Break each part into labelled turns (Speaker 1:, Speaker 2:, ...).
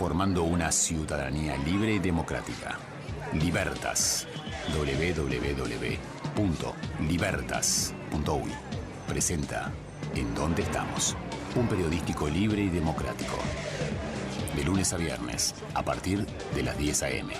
Speaker 1: formando una ciudadanía libre y democrática. Libertas. www.libertas.uy presenta En Dónde Estamos, un periodístico libre y democrático. De lunes a viernes, a partir de las 10 a.m.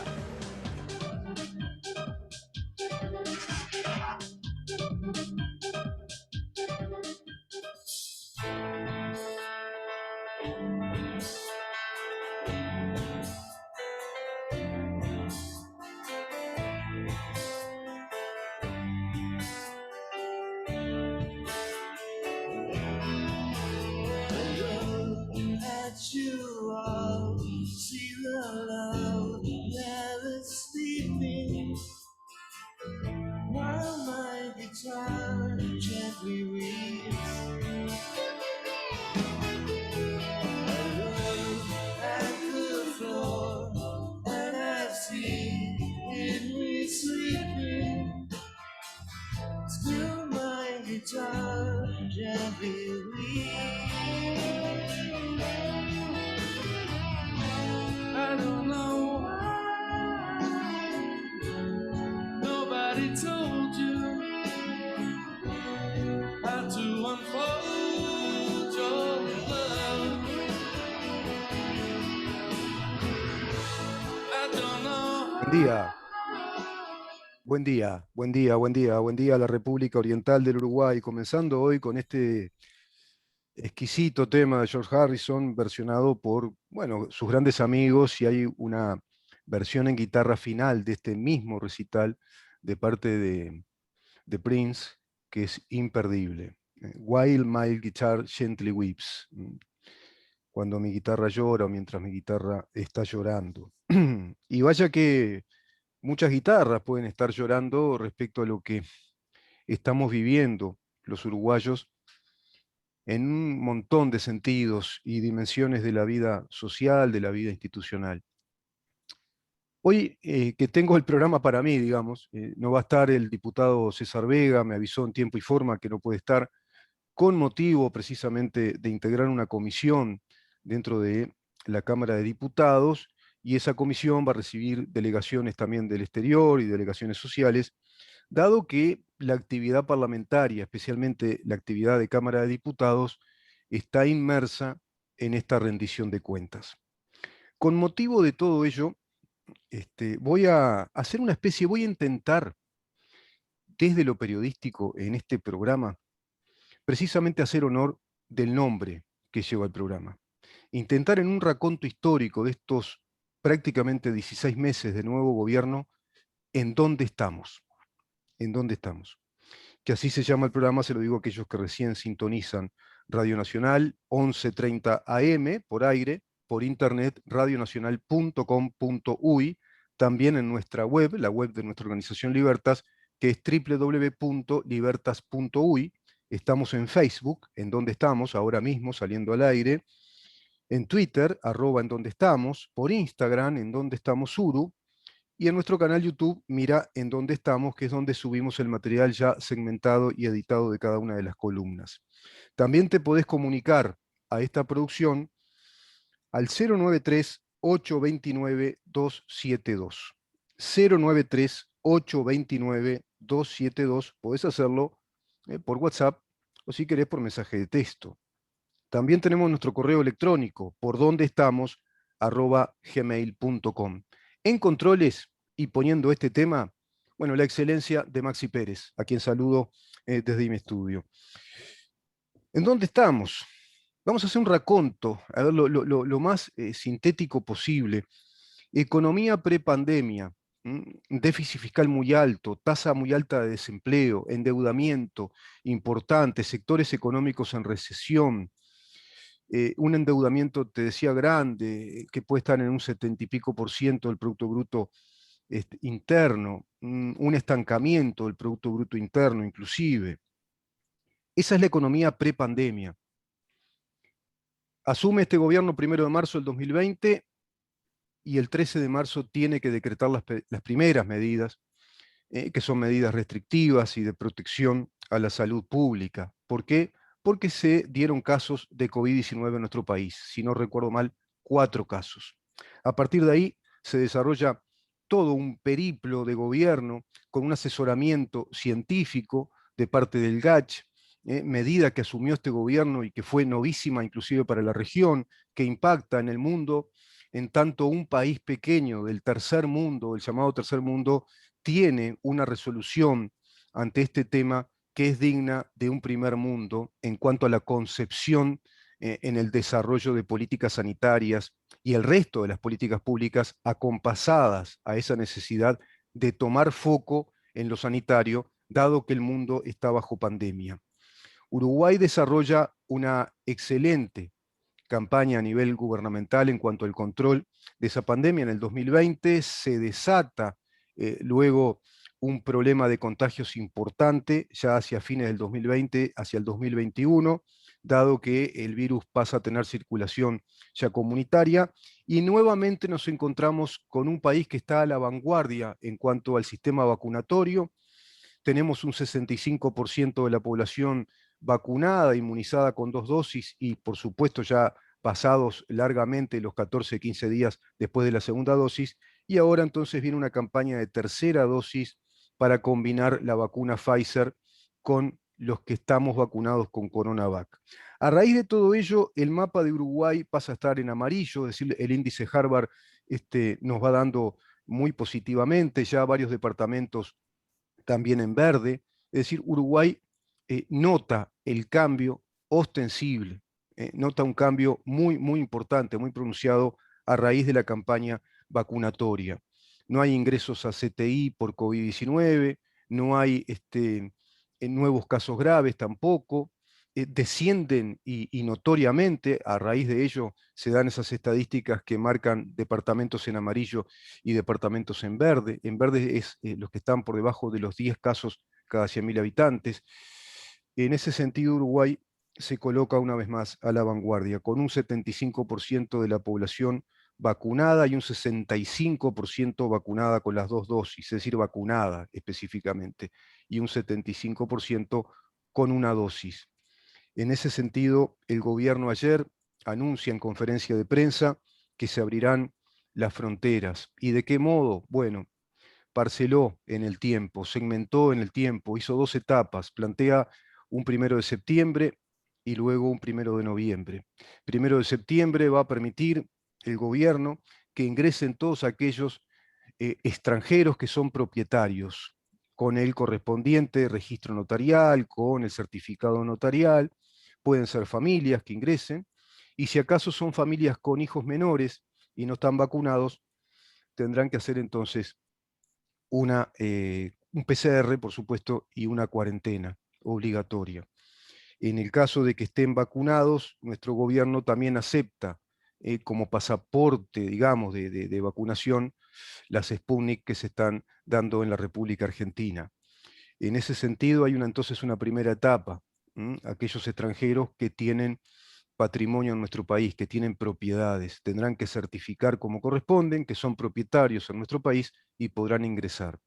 Speaker 2: Buen día, buen día, buen día, buen día a la República Oriental del Uruguay, comenzando hoy con este exquisito tema de George Harrison, versionado por, bueno, sus grandes amigos, y hay una versión en guitarra final de este mismo recital de parte de Prince, que es imperdible. While My Guitar Gently Weeps, cuando mi guitarra llora o mientras mi guitarra está llorando. Y vaya que muchas guitarras pueden estar llorando respecto a lo que estamos viviendo los uruguayos en un montón de sentidos y dimensiones de la vida social, de la vida institucional. Hoy que tengo el programa para mí, digamos, no va a estar el diputado César Vega, me avisó en tiempo y forma que no puede estar, con motivo precisamente de integrar una comisión dentro de la Cámara de Diputados, y esa comisión va a recibir delegaciones también del exterior y delegaciones sociales, dado que la actividad parlamentaria, especialmente la actividad de Cámara de Diputados, está inmersa en esta rendición de cuentas. Con motivo de todo ello, voy a hacer una especie, voy a intentar, desde lo periodístico en este programa, precisamente hacer honor del nombre que lleva el programa. Intentar en un raconto histórico de estos prácticamente 16 meses de nuevo gobierno, ¿en dónde estamos? ¿En dónde estamos? Que así se llama el programa, se lo digo a aquellos que recién sintonizan Radio Nacional, 11:30 AM, por aire, por internet, radionacional.com.uy, también en nuestra web, la web de nuestra organización Libertas, que es www.libertas.uy. Estamos en Facebook, en donde estamos, ahora mismo, saliendo al aire, en Twitter, @ en donde estamos, por Instagram, en donde estamos Uru, y en nuestro canal YouTube, Mira en dónde estamos, que es donde subimos el material ya segmentado y editado de cada una de las columnas. También te podés comunicar a esta producción al 093-829-272. 093-829-272. Podés hacerlo por WhatsApp o, si querés, por mensaje de texto. También tenemos nuestro correo electrónico, por donde estamos, @gmail.com. En controles, y poniendo este tema, bueno, la excelencia de Maxi Pérez, a quien saludo desde mi estudio. ¿En dónde estamos? Vamos a hacer un raconto, a ver, lo más sintético posible. Economía prepandemia, déficit fiscal muy alto, tasa muy alta de desempleo, endeudamiento importante, sectores económicos en recesión, un endeudamiento, te decía, grande, que puede estar en un 70 y pico % del Producto Bruto interno, un estancamiento del Producto Bruto interno inclusive. Esa es la economía prepandemia. Asume este gobierno 1 de marzo del 2020 y el 13 de marzo tiene que decretar las primeras medidas, que son medidas restrictivas y de protección a la salud pública. ¿Por qué? Porque se dieron casos de COVID-19 en nuestro país, si no recuerdo mal, 4 casos. A partir de ahí se desarrolla todo un periplo de gobierno con un asesoramiento científico de parte del GACH, medida que asumió este gobierno y que fue novísima inclusive para la región, que impacta en el mundo, en tanto un país pequeño del tercer mundo, el llamado tercer mundo, tiene una resolución ante este tema que es digna de un primer mundo en cuanto a la concepción en el desarrollo de políticas sanitarias y el resto de las políticas públicas acompasadas a esa necesidad de tomar foco en lo sanitario, dado que el mundo está bajo pandemia. Uruguay desarrolla una excelente campaña a nivel gubernamental en cuanto al control de esa pandemia. En el 2020 se desata luego un problema de contagios importante, ya hacia fines del 2020, hacia el 2021, dado que el virus pasa a tener circulación ya comunitaria, y nuevamente nos encontramos con un país que está a la vanguardia en cuanto al sistema vacunatorio. Tenemos un 65% de la población vacunada, inmunizada con 2 dosis y por supuesto ya pasados largamente los 14, 15 días después de la segunda dosis, y ahora entonces viene una campaña de tercera dosis para combinar la vacuna Pfizer con los que estamos vacunados con CoronaVac. A raíz de todo ello, el mapa de Uruguay pasa a estar en amarillo, es decir, el índice Harvard nos va dando muy positivamente, ya varios departamentos también en verde, es decir, Uruguay nota el cambio ostensible, nota un cambio muy, muy importante, muy pronunciado a raíz de la campaña vacunatoria. No hay ingresos a CTI por COVID-19, no hay nuevos casos graves tampoco, descienden y notoriamente, a raíz de ello se dan esas estadísticas que marcan departamentos en amarillo y departamentos en verde. En verde es los que están por debajo de los 10 casos cada 100.000 habitantes. En ese sentido, Uruguay se coloca una vez más a la vanguardia, con un 75% de la población vacunada y un 65% vacunada con las 2 dosis, es decir, vacunada específicamente, y un 75% con una dosis. En ese sentido, el gobierno ayer anuncia en conferencia de prensa que se abrirán las fronteras. ¿Y de qué modo? Bueno, parceló en el tiempo, segmentó en el tiempo, hizo 2 etapas, plantea un 1 de septiembre y luego un 1 de noviembre. 1 de septiembre va a permitir el gobierno que ingresen todos aquellos extranjeros que son propietarios, con el correspondiente registro notarial, con el certificado notarial, pueden ser familias que ingresen, y si acaso son familias con hijos menores y no están vacunados, tendrán que hacer entonces un PCR, por supuesto, y una cuarentena obligatoria. En el caso de que estén vacunados, nuestro gobierno también acepta como pasaporte, digamos, de vacunación las Sputnik que se están dando en la República Argentina. En ese sentido hay entonces una primera etapa, aquellos extranjeros que tienen patrimonio en nuestro país, que tienen propiedades, tendrán que certificar como corresponden, que son propietarios en nuestro país y podrán ingresar.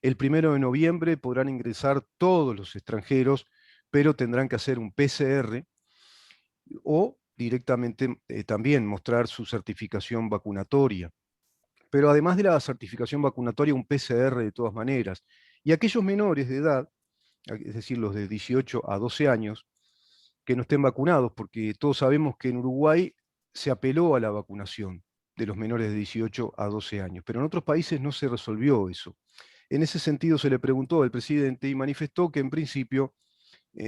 Speaker 2: El 1 de noviembre podrán ingresar todos los extranjeros, pero tendrán que hacer un PCR o directamente también mostrar su certificación vacunatoria. Pero además de la certificación vacunatoria, un PCR de todas maneras. Y aquellos menores de edad, es decir, los de 18 a 12 años, que no estén vacunados, porque todos sabemos que en Uruguay se apeló a la vacunación de los menores de 18 a 12 años, pero en otros países no se resolvió eso. En ese sentido se le preguntó al presidente y manifestó que en principio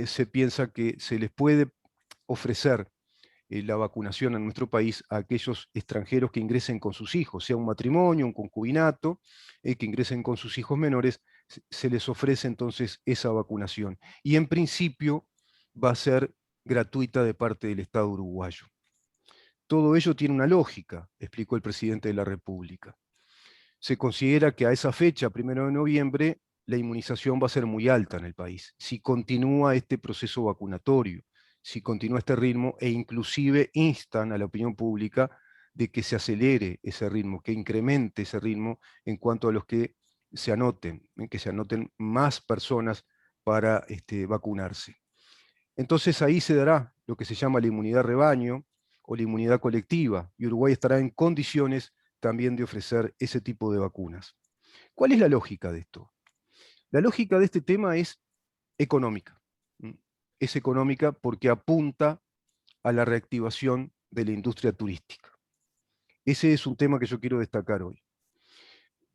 Speaker 2: se piensa que se les puede ofrecer la vacunación en nuestro país a aquellos extranjeros que ingresen con sus hijos, sea un matrimonio, un concubinato, que ingresen con sus hijos menores, se les ofrece entonces esa vacunación. Y en principio va a ser gratuita de parte del Estado uruguayo. Todo ello tiene una lógica, explicó el presidente de la República. Se considera que a esa fecha, 1 de noviembre, la inmunización va a ser muy alta en el país, si continúa este proceso vacunatorio, si continúa este ritmo, e inclusive instan a la opinión pública de que se acelere ese ritmo, que incremente ese ritmo en cuanto a los que se anoten, que se anoten más personas para vacunarse. Entonces ahí se dará lo que se llama la inmunidad rebaño o la inmunidad colectiva, y Uruguay estará en condiciones también de ofrecer ese tipo de vacunas. ¿Cuál es la lógica de esto? La lógica de este tema es económica. Es económica porque apunta a la reactivación de la industria turística. Ese es un tema que yo quiero destacar hoy.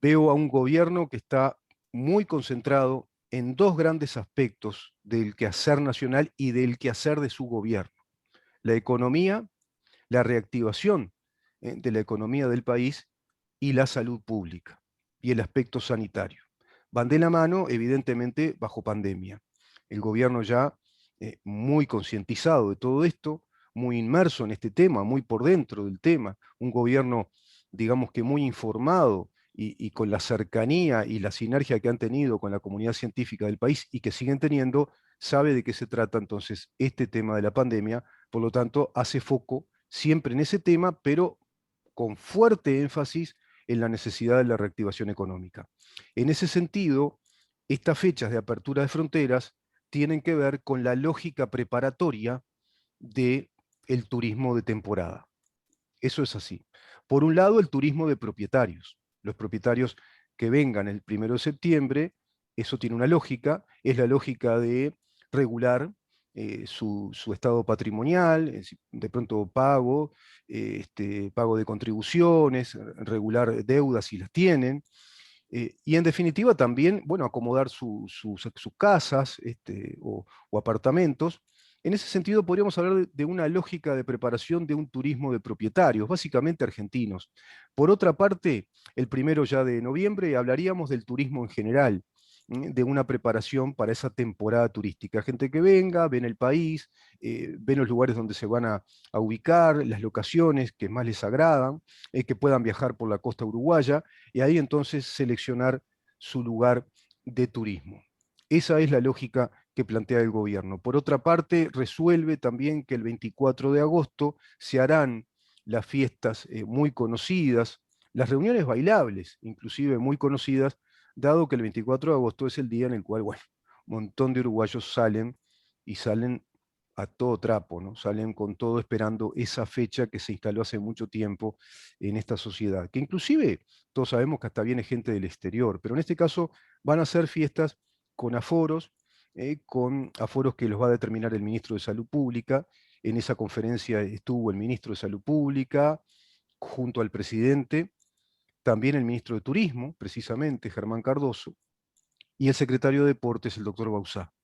Speaker 2: Veo a un gobierno que está muy concentrado en dos grandes aspectos del quehacer nacional y del quehacer de su gobierno. La economía, la reactivación de la economía del país y la salud pública y el aspecto sanitario. Van de la mano, evidentemente, bajo pandemia. El gobierno ya muy concientizado de todo esto, muy inmerso en este tema, muy por dentro del tema, un gobierno, digamos que muy informado y con la cercanía y la sinergia que han tenido con la comunidad científica del país y que siguen teniendo, sabe de qué se trata entonces este tema de la pandemia, por lo tanto hace foco siempre en ese tema, pero con fuerte énfasis en la necesidad de la reactivación económica. En ese sentido, estas fechas de apertura de fronteras tienen que ver con la lógica preparatoria del turismo de temporada. Eso es así. Por un lado, el turismo de propietarios. Los propietarios que vengan el 1 de septiembre, eso tiene una lógica, es la lógica de regular su estado patrimonial, de pronto pago de contribuciones, regular deudas si las tienen, y en definitiva también, bueno, acomodar sus casas o apartamentos. En ese sentido podríamos hablar de una lógica de preparación de un turismo de propietarios, básicamente argentinos. Por otra parte, el 1 ya de noviembre hablaríamos del turismo en general, de una preparación para esa temporada turística. Gente que venga, ven el país, ven los lugares donde se van a ubicar, las locaciones que más les agradan, que puedan viajar por la costa uruguaya, y ahí entonces seleccionar su lugar de turismo. Esa es la lógica que plantea el gobierno. Por otra parte, resuelve también que el 24 de agosto se harán las fiestas muy conocidas, las reuniones bailables, inclusive muy conocidas, dado que el 24 de agosto es el día en el cual, bueno, un montón de uruguayos salen y salen a todo trapo, ¿no? Salen con todo esperando esa fecha que se instaló hace mucho tiempo en esta sociedad, que inclusive todos sabemos que hasta viene gente del exterior, pero en este caso van a ser fiestas con aforos que los va a determinar el ministro de Salud Pública. En esa conferencia estuvo el ministro de Salud Pública junto al presidente, también el ministro de Turismo, precisamente, Germán Cardoso, y el secretario de Deportes, el doctor Bauzá.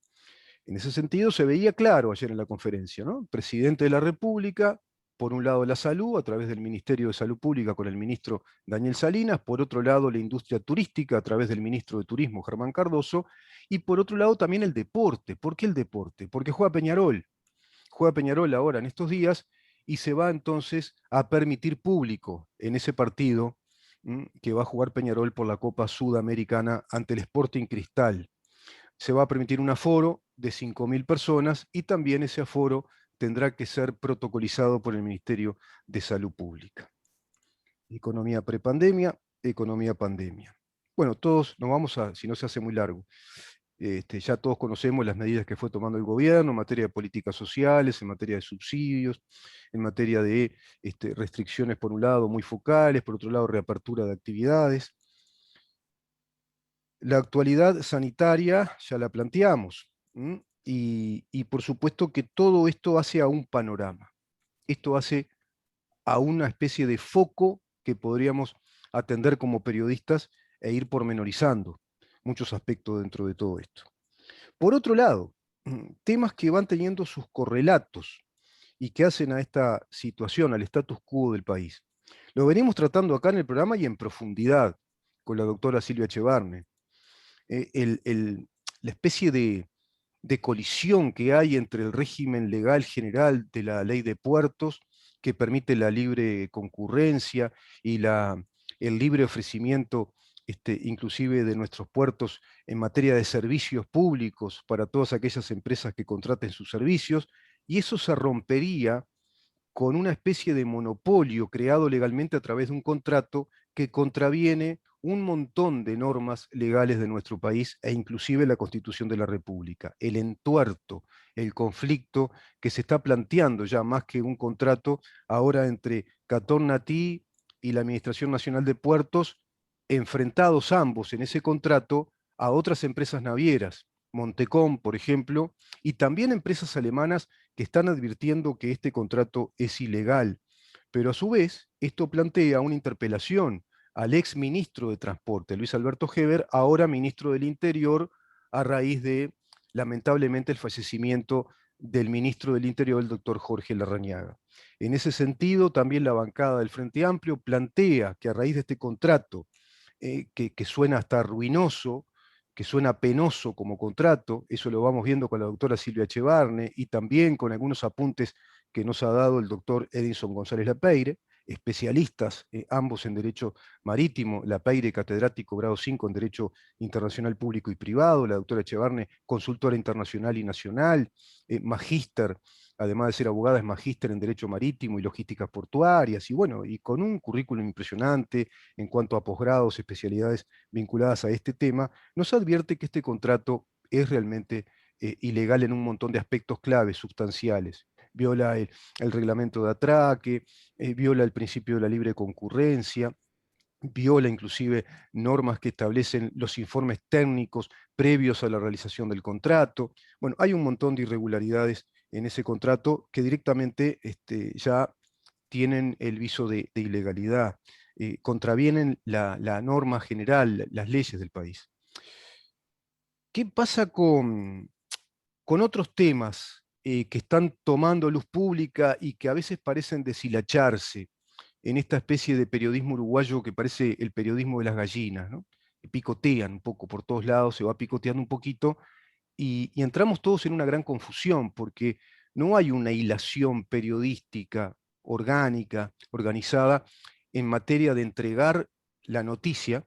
Speaker 2: En ese sentido se veía claro ayer en la conferencia, ¿no? Presidente de la República, por un lado la salud, a través del Ministerio de Salud Pública con el ministro Daniel Salinas, por otro lado la industria turística a través del ministro de Turismo Germán Cardoso, y por otro lado también el deporte. ¿Por qué el deporte? Porque juega Peñarol ahora en estos días, y se va entonces a permitir público en ese partido que va a jugar Peñarol por la Copa Sudamericana ante el Sporting Cristal. Se va a permitir un aforo de 5.000 personas y también ese aforo tendrá que ser protocolizado por el Ministerio de Salud Pública. Economía prepandemia, economía pandemia. Bueno, todos nos vamos a, si no se hace muy largo, ya todos conocemos las medidas que fue tomando el gobierno en materia de políticas sociales, en materia de subsidios, en materia de restricciones por un lado muy focales, por otro lado reapertura de actividades. La actualidad sanitaria ya la planteamos, y por supuesto que todo esto hace a un panorama. Esto hace a una especie de foco que podríamos atender como periodistas e ir pormenorizando muchos aspectos dentro de todo esto. Por otro lado, temas que van teniendo sus correlatos y que hacen a esta situación, al status quo del país. Lo venimos tratando acá en el programa y en profundidad con la doctora Silvia Echevarne. La especie de colisión que hay entre el régimen legal general de la ley de puertos, que permite la libre concurrencia y el libre ofrecimiento, inclusive de nuestros puertos en materia de servicios públicos para todas aquellas empresas que contraten sus servicios, y eso se rompería con una especie de monopolio creado legalmente a través de un contrato que contraviene un montón de normas legales de nuestro país e inclusive la Constitución de la República. El entuerto, el conflicto que se está planteando ya más que un contrato ahora entre Catón Natí y la Administración Nacional de Puertos, enfrentados ambos en ese contrato a otras empresas navieras, Montecom, por ejemplo, y también empresas alemanas que están advirtiendo que este contrato es ilegal. Pero a su vez, esto plantea una interpelación al ex ministro de Transporte, Luis Alberto Heber, ahora ministro del Interior, a raíz de, lamentablemente, el fallecimiento del ministro del Interior, el doctor Jorge Larrañaga. En ese sentido, también la bancada del Frente Amplio plantea que a raíz de este contrato, que suena hasta ruinoso, que suena penoso como contrato, eso lo vamos viendo con la doctora Silvia Echevarne y también con algunos apuntes que nos ha dado el doctor Edinson González Lapeire, especialistas ambos en Derecho Marítimo, Lapeire catedrático grado 5 en Derecho Internacional Público y Privado, la doctora Echevarne consultora internacional y nacional, magíster, además de ser abogada, es magíster en Derecho Marítimo y Logísticas Portuarias, y bueno, y con un currículum impresionante en cuanto a posgrados, especialidades vinculadas a este tema, nos advierte que este contrato es realmente ilegal en un montón de aspectos claves, sustanciales. Viola el reglamento de atraque, viola el principio de la libre concurrencia, viola inclusive normas que establecen los informes técnicos previos a la realización del contrato. Bueno, hay un montón de irregularidades en ese contrato que directamente ya tienen el viso de ilegalidad, contravienen la norma general, las leyes del país. ¿Qué pasa con otros temas que están tomando luz pública y que a veces parecen deshilacharse en esta especie de periodismo uruguayo que parece el periodismo de las gallinas, ¿no? Que picotean un poco por todos lados, se va picoteando un poquito, y entramos todos en una gran confusión, porque no hay una hilación periodística orgánica, organizada, en materia de entregar la noticia,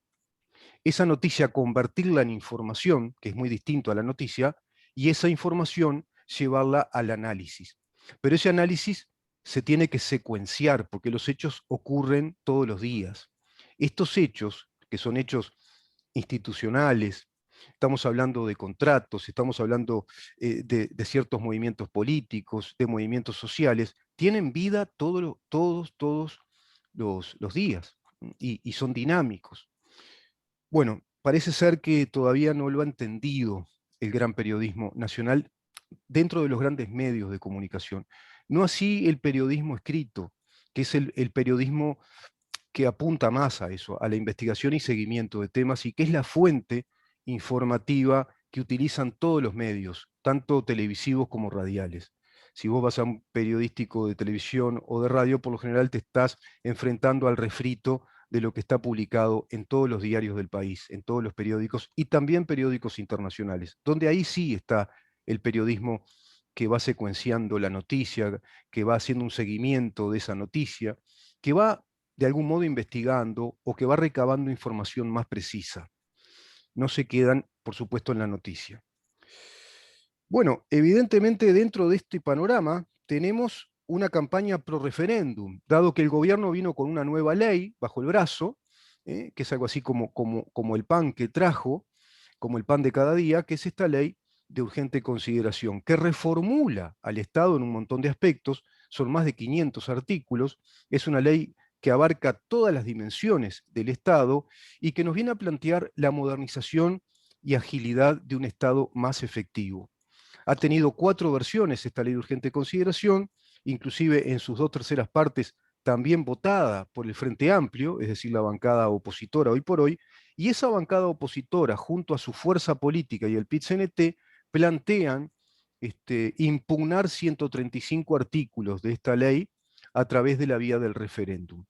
Speaker 2: esa noticia convertirla en información, que es muy distinto a la noticia, y esa información llevarla al análisis. Pero ese análisis se tiene que secuenciar, porque los hechos ocurren todos los días. Estos hechos, que son hechos institucionales, estamos hablando de contratos, estamos hablando de ciertos movimientos políticos, de movimientos sociales, tienen vida todos los días y son dinámicos. Bueno, parece ser que todavía no lo ha entendido el gran periodismo nacional dentro de los grandes medios de comunicación. No así el periodismo escrito, que es el periodismo que apunta más a eso, a la investigación y seguimiento de temas, y que es la fuente informativa que utilizan todos los medios, tanto televisivos como radiales. Si vos vas a un periodístico de televisión o de radio, por lo general te estás enfrentando al refrito de lo que está publicado en todos los diarios del país, en todos los periódicos y también periódicos internacionales, donde ahí sí está el periodismo que va secuenciando la noticia, que va haciendo un seguimiento de esa noticia, que va de algún modo investigando o que va recabando información más precisa. No se quedan, por supuesto, en la noticia. Bueno, evidentemente dentro de este panorama tenemos una campaña pro referéndum, dado que el gobierno vino con una nueva ley bajo el brazo, que es algo así como el pan que trajo, como el pan de cada día, que es esta ley de urgente consideración, que reformula al Estado en un montón de aspectos, son más de 500 artículos, es una ley que abarca todas las dimensiones del Estado y que nos viene a plantear la modernización y agilidad de un Estado más efectivo. Ha tenido 4 versiones esta ley de urgente consideración, inclusive en sus 2/3 partes también votada por el Frente Amplio, es decir, la bancada opositora hoy por hoy, y esa bancada opositora, junto a su fuerza política y el PIT-CNT, plantean impugnar 135 artículos de esta ley a través de la vía del referéndum.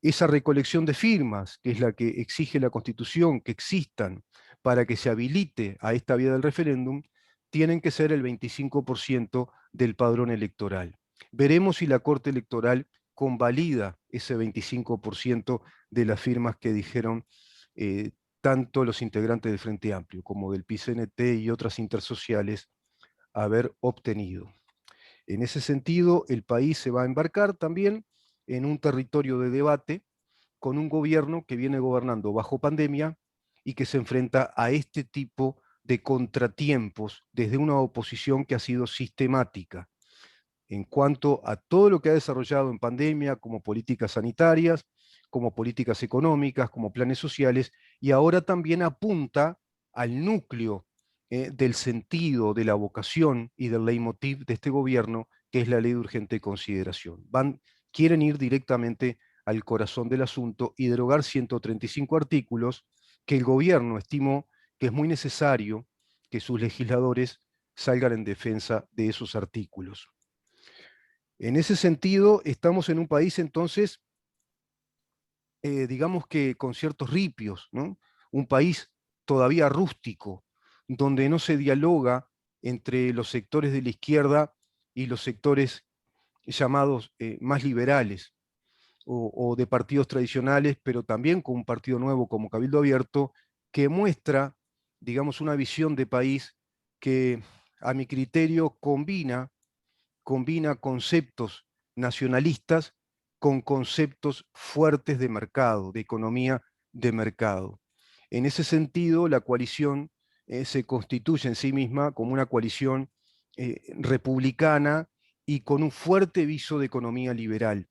Speaker 2: Esa recolección de firmas, que es la que exige la Constitución, que existan para que se habilite a esta vía del referéndum, tienen que ser el 25% del padrón electoral. Veremos si la Corte Electoral convalida ese 25% de las firmas que dijeron tanto los integrantes del Frente Amplio como del PIT-CNT y otras intersociales haber obtenido. En ese sentido, el país se va a embarcar también en un territorio de debate con un gobierno que viene gobernando bajo pandemia y que se enfrenta a este tipo de contratiempos desde una oposición que ha sido sistemática. en cuanto a todo lo que ha desarrollado en pandemia como políticas sanitarias, como políticas económicas, como planes sociales, y ahora también apunta al núcleo del sentido, de la vocación y del leitmotiv de este gobierno, que es la ley de urgente consideración. Quieren ir directamente al corazón del asunto y derogar 135 artículos que el gobierno estimó que es muy necesario que sus legisladores salgan en defensa de esos artículos. En ese sentido, estamos en un país entonces, digamos que con ciertos ripios, ¿no? Un país todavía rústico, donde no se dialoga entre los sectores de la izquierda y los sectores llamados más liberales o de partidos tradicionales, pero también con un partido nuevo como Cabildo Abierto, que muestra, digamos, una visión de país que a mi criterio combina conceptos nacionalistas con conceptos fuertes de mercado, de economía de mercado. En ese sentido, la coalición se constituye en sí misma como una coalición republicana y con un fuerte viso de economía liberal.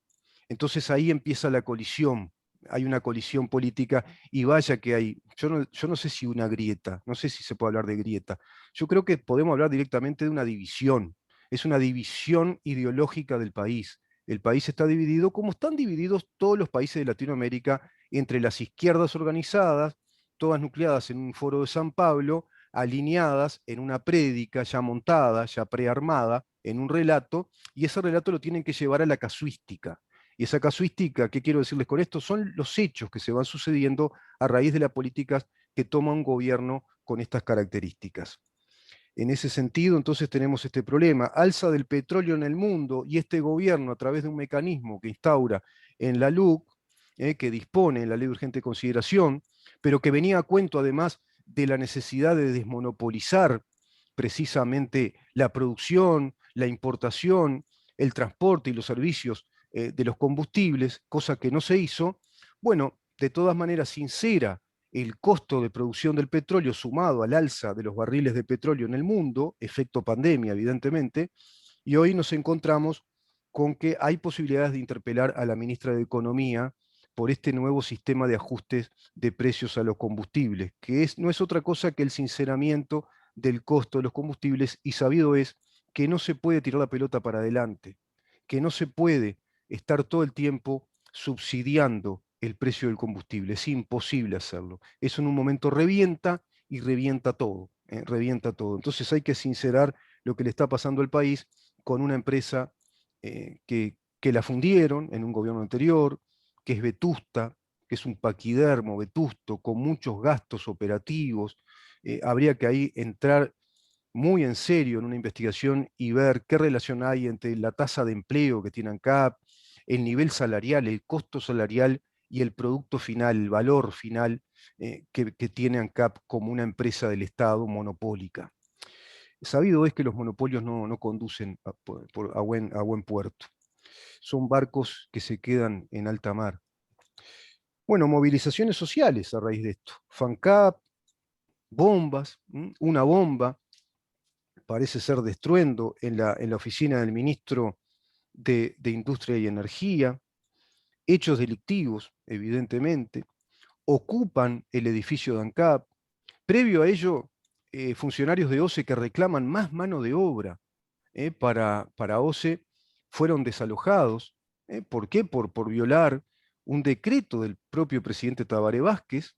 Speaker 2: Entonces ahí empieza la colisión, hay una colisión política y vaya que hay, yo no sé si una grieta, no sé si se puede hablar de grieta, yo creo que podemos hablar directamente de una división, es una división ideológica del país. El país está dividido, como están divididos todos los países de Latinoamérica, entre las izquierdas organizadas, todas nucleadas en un foro de San Pablo, alineadas en una prédica ya montada, ya prearmada, en un relato, y ese relato lo tienen que llevar a la casuística. Y esa casuística, ¿qué quiero decirles con esto? Son los hechos que se van sucediendo a raíz de las políticas que toma un gobierno con estas características. En ese sentido, entonces tenemos este problema, alza del petróleo en el mundo y este gobierno, a través de un mecanismo que instaura en la LUC, que dispone en la Ley de Urgente Consideración, pero que venía a cuento además de la necesidad de desmonopolizar precisamente la producción, la importación, el transporte y los servicios de los combustibles, cosa que no se hizo. Bueno, de todas maneras, sincera el costo de producción del petróleo sumado al alza de los barriles de petróleo en el mundo, efecto pandemia evidentemente, y hoy nos encontramos con que hay posibilidades de interpelar a la ministra de Economía por este nuevo sistema de ajustes de precios a los combustibles, que no es otra cosa que el sinceramiento del costo de los combustibles, y sabido es que no se puede tirar la pelota para adelante, que no se puede estar todo el tiempo subsidiando el precio del combustible, es imposible hacerlo. Eso en un momento revienta y revienta todo, revienta todo. Entonces hay que sincerar lo que le está pasando al país con una empresa que la fundieron en un gobierno anterior, que es vetusta, que es un paquidermo vetusto, con muchos gastos operativos. Habría que ahí entrar muy en serio en una investigación y ver qué relación hay entre la tasa de empleo que tiene ANCAP, el nivel salarial, el costo salarial y el producto final, el valor final que tiene ANCAP como una empresa del Estado monopólica. Sabido es que los monopolios no conducen a buen puerto. Son barcos que se quedan en alta mar. Bueno, movilizaciones sociales a raíz de esto. FANCAP, bombas, una bomba parece ser de estruendo en la oficina del ministro de Industria y Energía, hechos delictivos, evidentemente, ocupan el edificio de ANCAP. Previo a ello, funcionarios de OCE que reclaman más mano de obra para OCE fueron desalojados. ¿Por qué? Por violar un decreto del propio presidente Tabaré Vázquez,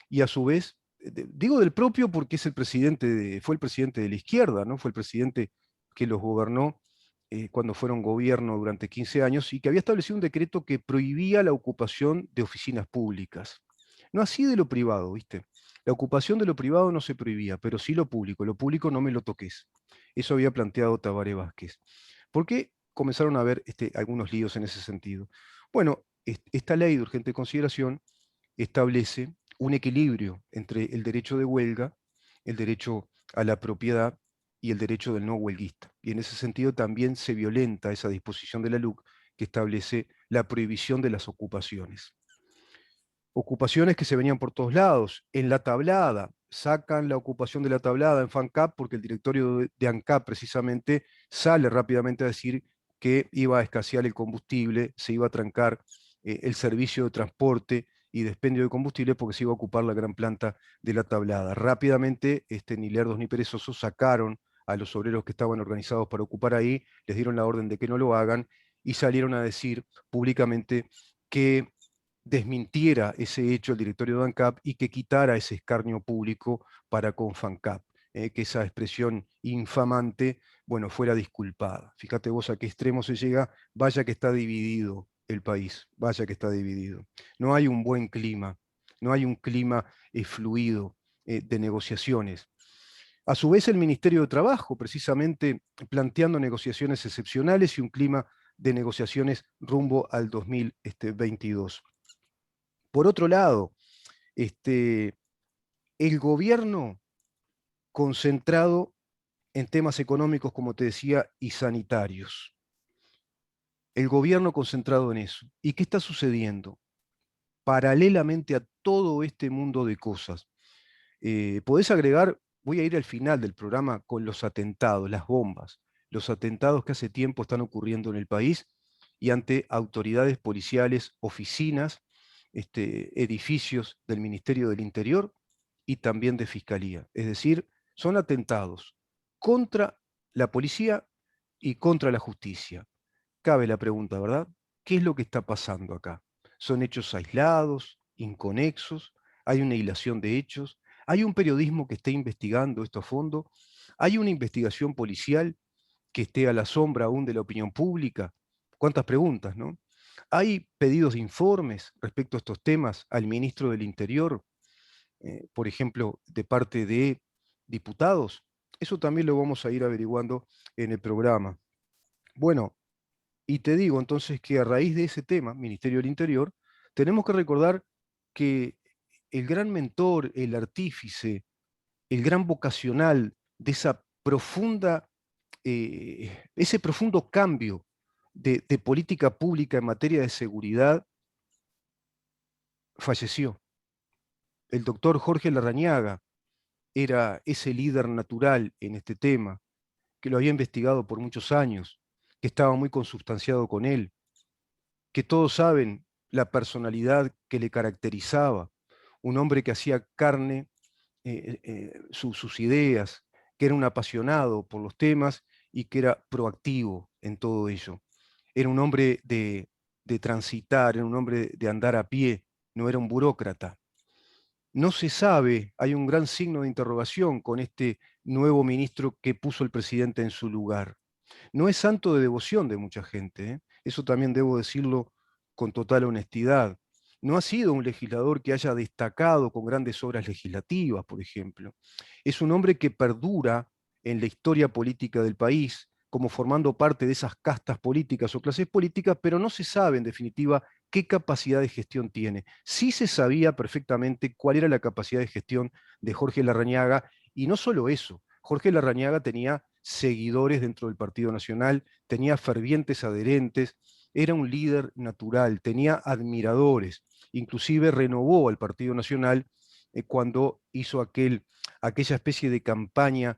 Speaker 2: y a su vez, digo del propio porque es fue el presidente de la izquierda, ¿no? Fue el presidente que los gobernó cuando fueron gobierno durante 15 años y que había establecido un decreto que prohibía la ocupación de oficinas públicas. No así de lo privado, ¿viste? La ocupación de lo privado no se prohibía, pero sí lo público no me lo toques. Eso había planteado Tabaré Vázquez. ¿Por qué comenzaron a haber algunos líos en ese sentido? Bueno, esta ley de urgente consideración establece un equilibrio entre el derecho de huelga, el derecho a la propiedad y el derecho del no huelguista. Y en ese sentido también se violenta esa disposición de la LUC que establece la prohibición de las ocupaciones. Ocupaciones que se venían por todos lados, en la tablada, sacan la ocupación de la tablada en FANCAP porque el directorio de ANCAP precisamente sale rápidamente a decir que iba a escasear el combustible, se iba a trancar el servicio de transporte y de expendio de combustible porque se iba a ocupar la gran planta de la tablada. Rápidamente, ni lerdos ni perezosos sacaron a los obreros que estaban organizados para ocupar ahí, les dieron la orden de que no lo hagan y salieron a decir públicamente que desmintiera ese hecho el directorio de ANCAP y que quitara ese escarnio público para con FANCAP, que esa expresión infamante, bueno, fuera disculpada. Fíjate vos a qué extremo se llega, vaya que está dividido el país, vaya que está dividido. No hay un buen clima, no hay un clima fluido de negociaciones. A su vez, el Ministerio de Trabajo, precisamente planteando negociaciones excepcionales y un clima de negociaciones rumbo al 2022. Por otro lado, el gobierno concentrado en temas económicos, como te decía, y sanitarios. El gobierno concentrado en eso. ¿Y qué está sucediendo? Paralelamente a todo este mundo de cosas. Podés agregar, voy a ir al final del programa con los atentados, las bombas, los atentados que hace tiempo están ocurriendo en el país y ante autoridades policiales, oficinas, edificios del Ministerio del Interior y también de Fiscalía. Es decir, son atentados contra la policía y contra la justicia. Cabe la pregunta, ¿verdad? ¿Qué es lo que está pasando acá? ¿Son hechos aislados, inconexos? ¿Hay una hilación de hechos? ¿Hay un periodismo que esté investigando esto a fondo? ¿Hay una investigación policial que esté a la sombra aún de la opinión pública? ¿Cuántas preguntas, no? ¿Hay pedidos de informes respecto a estos temas al ministro del Interior, por ejemplo, de parte de diputados? Eso también lo vamos a ir averiguando en el programa. Bueno, y te digo entonces que a raíz de ese tema, Ministerio del Interior, tenemos que recordar que el gran mentor, el artífice, el gran vocacional de esa profunda, ese profundo cambio de política pública en materia de seguridad, falleció. El doctor Jorge Larrañaga era ese líder natural en este tema, que lo había investigado por muchos años, que estaba muy consubstanciado con él, que todos saben la personalidad que le caracterizaba, un hombre que hacía carne sus ideas, que era un apasionado por los temas y que era proactivo en todo ello. Era un hombre de transitar, era un hombre de andar a pie, no era un burócrata. No se sabe, hay un gran signo de interrogación con este nuevo ministro que puso el presidente en su lugar. No es santo de devoción de mucha gente, ¿eh? Eso también debo decirlo con total honestidad. No ha sido un legislador que haya destacado con grandes obras legislativas, por ejemplo. Es un hombre que perdura en la historia política del país, como formando parte de esas castas políticas o clases políticas, pero no se sabe, en definitiva, qué capacidad de gestión tiene. Sí se sabía perfectamente cuál era la capacidad de gestión de Jorge Larrañaga, y no solo eso, Jorge Larrañaga tenía seguidores dentro del Partido Nacional, tenía fervientes adherentes, era un líder natural, tenía admiradores, inclusive renovó al Partido Nacional cuando hizo aquella especie de campaña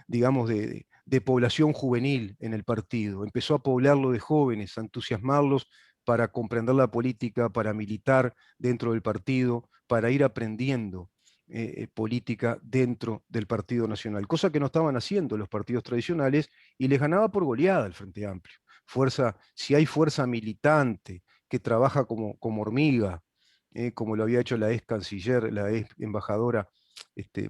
Speaker 2: digamos, de población juvenil en el partido. Empezó a poblarlo de jóvenes, a entusiasmarlos para comprender la política, para militar dentro del partido, para ir aprendiendo política dentro del Partido Nacional, cosa que no estaban haciendo los partidos tradicionales y les ganaba por goleada el Frente Amplio. Si hay fuerza militante que trabaja como hormiga, como lo había hecho la ex canciller, la ex embajadora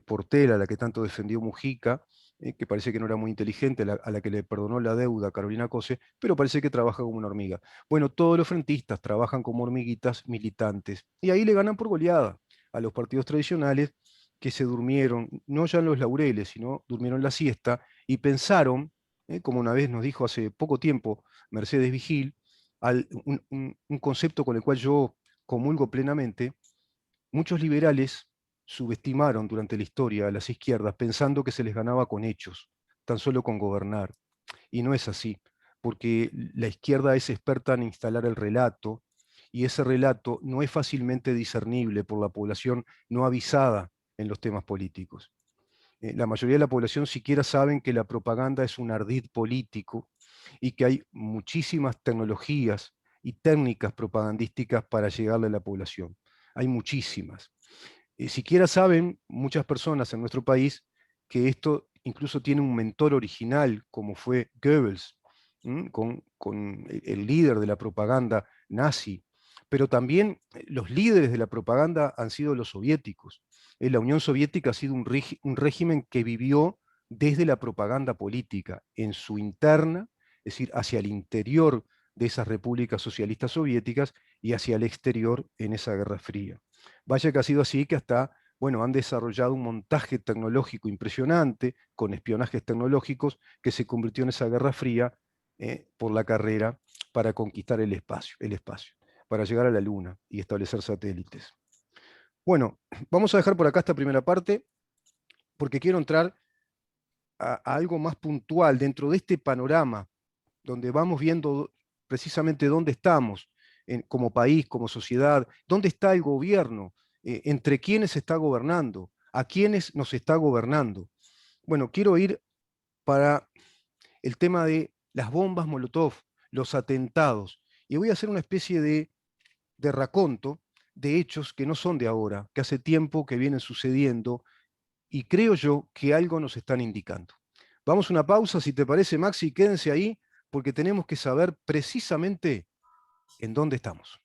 Speaker 2: Portela, la que tanto defendió Mujica, que parece que no era muy inteligente, a la que le perdonó la deuda Carolina Cose, pero parece que trabaja como una hormiga. Bueno, todos los frentistas trabajan como hormiguitas militantes, y ahí le ganan por goleada a los partidos tradicionales que se durmieron, no ya en los laureles, sino durmieron la siesta, y pensaron, como una vez nos dijo hace poco tiempo Mercedes Vigil, un concepto con el cual yo comulgo plenamente. Muchos liberales subestimaron durante la historia a las izquierdas pensando que se les ganaba con hechos, tan solo con gobernar. Y no es así, porque la izquierda es experta en instalar el relato y ese relato no es fácilmente discernible por la población no avisada en los temas políticos. La mayoría de la población siquiera saben que la propaganda es un ardid político y que hay muchísimas tecnologías y técnicas propagandísticas para llegarle a la población. Hay muchísimas. Siquiera saben muchas personas en nuestro país que esto incluso tiene un mentor original, como fue Goebbels, con el líder de la propaganda nazi. Pero también los líderes de la propaganda han sido los soviéticos. La Unión Soviética ha sido un régimen que vivió desde la propaganda política, en su interna, es decir, hacia el interior de esas repúblicas socialistas soviéticas y hacia el exterior en esa Guerra Fría. Vaya que ha sido así que hasta, bueno, han desarrollado un montaje tecnológico impresionante, con espionajes tecnológicos, que se convirtió en esa Guerra Fría por la carrera para conquistar el espacio, para llegar a la Luna y establecer satélites. Bueno, vamos a dejar por acá esta primera parte, porque quiero entrar a algo más puntual dentro de este panorama, donde vamos viendo precisamente dónde estamos como país, como sociedad, dónde está el gobierno, entre quiénes se está gobernando, a quiénes nos está gobernando. Bueno, quiero ir para el tema de las bombas Molotov, los atentados, y voy a hacer una especie de raconto de hechos que no son de ahora, que hace tiempo que vienen sucediendo, y creo yo que algo nos están indicando. Vamos a una pausa, si te parece, Maxi, quédense ahí, porque tenemos que saber precisamente en dónde estamos.